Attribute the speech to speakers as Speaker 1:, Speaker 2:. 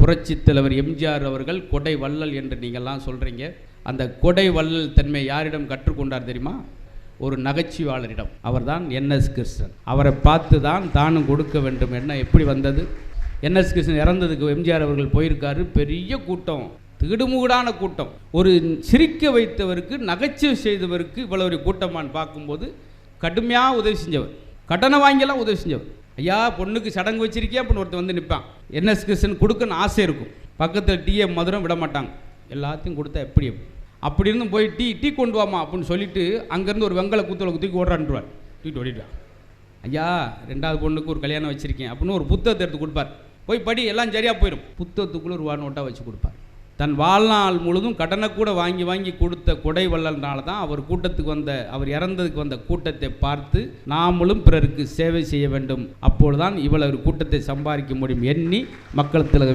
Speaker 1: புரட்சித் தலைவர் எம்ஜிஆர் அவர்கள் கொடை வள்ளல் என்று நீங்கள்லாம் சொல்கிறீங்க. அந்த கொடை வள்ளல் தன்மை யாரிடம் கற்றுக்கொண்டார் தெரியுமா? ஒரு நகைச்சுவாளரிடம். அவர்தான் என்எஸ் கிருஷ்ணன். அவரை பார்த்து தான் தானும் கொடுக்க வேண்டும் என்ன எப்படி வந்தது? என்எஸ் கிருஷ்ணன் இறந்ததுக்கு எம்ஜிஆர் அவர்கள் போயிருக்காரு. பெரிய கூட்டம், திடுமுகடான கூட்டம். ஒரு சிரிக்க வைத்தவருக்கு, நகைச்சுவை செய்தவருக்கு இவ்வளோ ஒரு கூட்டமான்னு பார்க்கும்போது கடுமையாக உதவி செஞ்சவர், கடனை வாங்கியெல்லாம் உதவி செஞ்சவர். ஐயா பொண்ணுக்கு சடங்கு வச்சிருக்கியா அப்படின்னு ஒருத்தர் வந்து நிற்பான். என்எஸ் கிருஷ்ணன் கொடுக்கன்னு ஆசை இருக்கும். பக்கத்தில் டீயை மதுரம் விட மாட்டாங்க. எல்லாத்தையும் கொடுத்தா எப்படி அப்படி இருந்தும் போய் டீ கொண்டு வாமா அப்படின்னு சொல்லிட்டு அங்கேருந்து ஒரு வெங்கல கூத்தலை தூக்கி ஓடுறான்டுவார். தூக்கிட்டு ஓடிடுவான். ஐயா 2வது பொண்ணுக்கு ஒரு கல்யாணம் வச்சுருக்கேன் அப்படின்னு ஒரு புத்தகத்தை எடுத்து கொடுப்பார். போய் படி எல்லாம் சரியாக போயிடும். புத்தகத்துக்குள்ளே ஒரு நோட்டாக வச்சு கொடுப்பார். தன் வாழ்நாள் முழுதும் கடனை கூட வாங்கி வாங்கி கொடுத்த கொடை வள்ளல்னால தான் அவர் கூட்டத்துக்கு வந்த, அவர் இறந்ததுக்கு வந்த கூட்டத்தை பார்த்து நாமளும் பிறருக்கு சேவை செய்ய வேண்டும், அப்பொழுதுதான் இவ்வளவு கூட்டத்தை சம்பாதிக்க முடியும் எண்ணி மக்கள் திலகம்